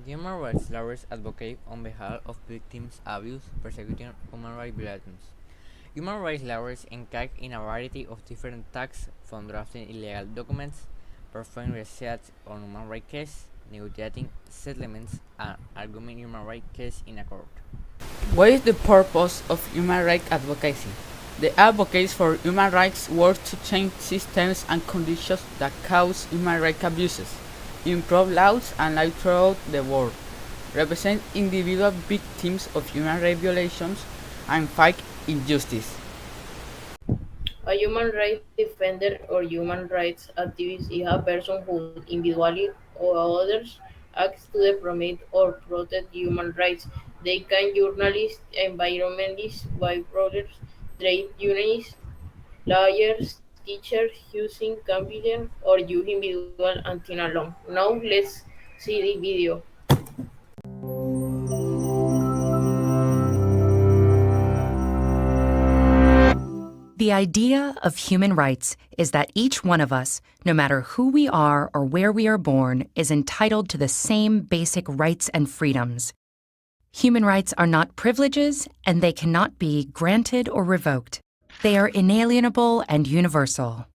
Human rights lawyers advocate on behalf of victims of abuse, persecution, human rights violations. Human rights lawyers engage in a variety of different tasks, from drafting illegal documents, performing research on human rights cases, negotiating settlements, and arguing human rights cases in a court. What is the purpose of human rights advocacy? The advocates for human rights work to change systems and conditions that cause human rights abuses, improve laws and life throughout the world, represent individual victims of human rights violations, and fight injustice. A human rights defender or human rights activist is a person who individually or others acts to promote or protect human rights. They can journalists, environmentalists, bystanders, trade unionists, lawyers, teachers, using campaign or use individual antenna alone. Now let's see the video. The idea of human rights is that each one of us, no matter who we are or where we are born, is entitled to the same basic rights and freedoms. Human rights are not privileges, and they cannot be granted or revoked. They are inalienable and universal.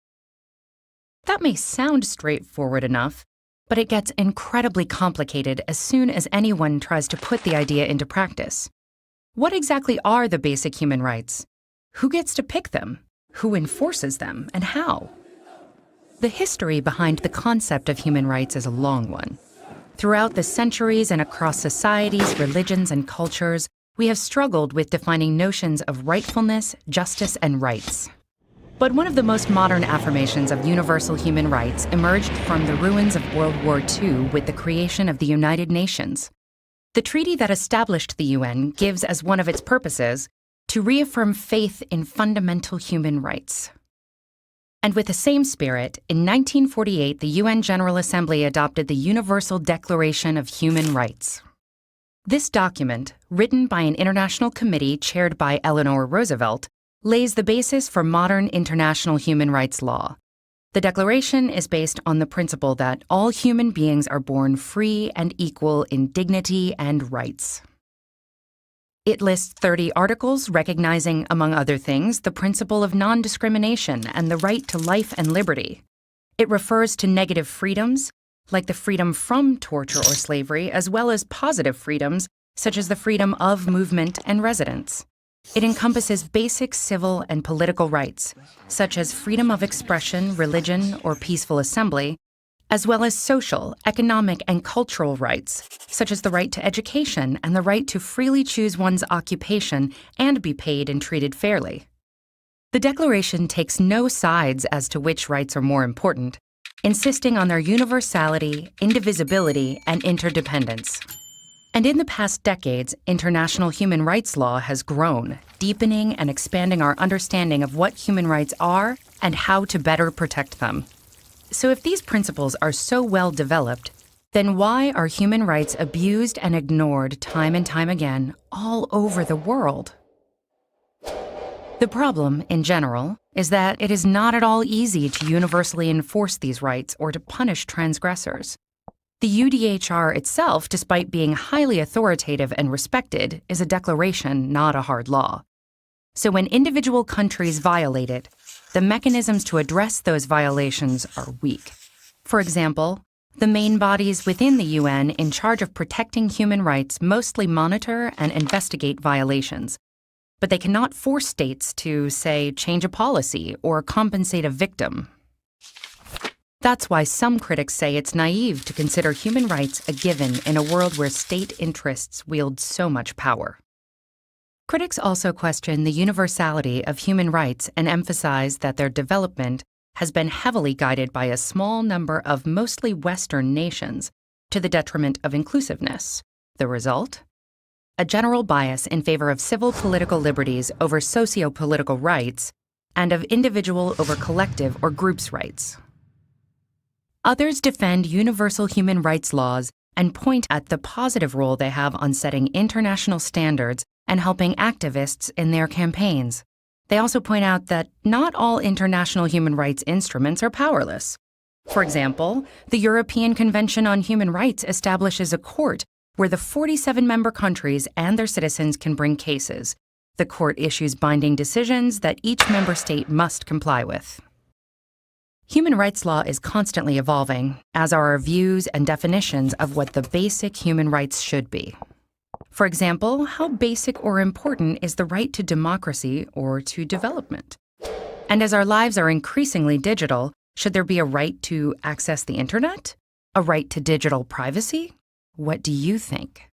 That may sound straightforward enough, but it gets incredibly complicated as soon as anyone tries to put the idea into practice. What exactly are the basic human rights? Who gets to pick them? Who enforces them, and how? The history behind the concept of human rights is a long one. Throughout the centuries and across societies, religions, and cultures, we have struggled with defining notions of rightfulness, justice, and rights. But one of the most modern affirmations of universal human rights emerged from the ruins of World War II with the creation of the United Nations. The treaty that established the UN gives as one of its purposes to reaffirm faith in fundamental human rights. And with the same spirit, in 1948, the UN General Assembly adopted the Universal Declaration of Human Rights. This document, written by an international committee chaired by Eleanor Roosevelt, lays the basis for modern international human rights law. The Declaration is based on the principle that all human beings are born free and equal in dignity and rights. It lists 30 articles recognizing, among other things, the principle of non-discrimination and the right to life and liberty. It refers to negative freedoms, like the freedom from torture or slavery, as well as positive freedoms, such as the freedom of movement and residence. It encompasses basic civil and political rights, such as freedom of expression, religion, or peaceful assembly, as well as social, economic, and cultural rights, such as the right to education and the right to freely choose one's occupation and be paid and treated fairly. The Declaration takes no sides as to which rights are more important, insisting on their universality, indivisibility, and interdependence. And in the past decades, international human rights law has grown, deepening and expanding our understanding of what human rights are and how to better protect them. So if these principles are so well developed, then why are human rights abused and ignored time and time again all over the world? The problem, in general, is that it is not at all easy to universally enforce these rights or to punish transgressors. The UDHR itself, despite being highly authoritative and respected, is a declaration, not a hard law. So when individual countries violate it, the mechanisms to address those violations are weak. For example, the main bodies within the UN in charge of protecting human rights mostly monitor and investigate violations, but they cannot force states to, say, change a policy or compensate a victim. That's why some critics say it's naive to consider human rights a given in a world where state interests wield so much power. Critics also question the universality of human rights and emphasize that their development has been heavily guided by a small number of mostly Western nations, to the detriment of inclusiveness. The result? A general bias in favor of civil political liberties over socio-political rights, and of individual over collective or groups' rights. Others defend universal human rights laws and point at the positive role they have on setting international standards and helping activists in their campaigns. They also point out that not all international human rights instruments are powerless. For example, the European Convention on Human Rights establishes a court where the 47 member countries and their citizens can bring cases. The court issues binding decisions that each member state must comply with. Human rights law is constantly evolving, as are our views and definitions of what the basic human rights should be. For example, how basic or important is the right to democracy or to development? And as our lives are increasingly digital, should there be a right to access the internet? A right to digital privacy? What do you think?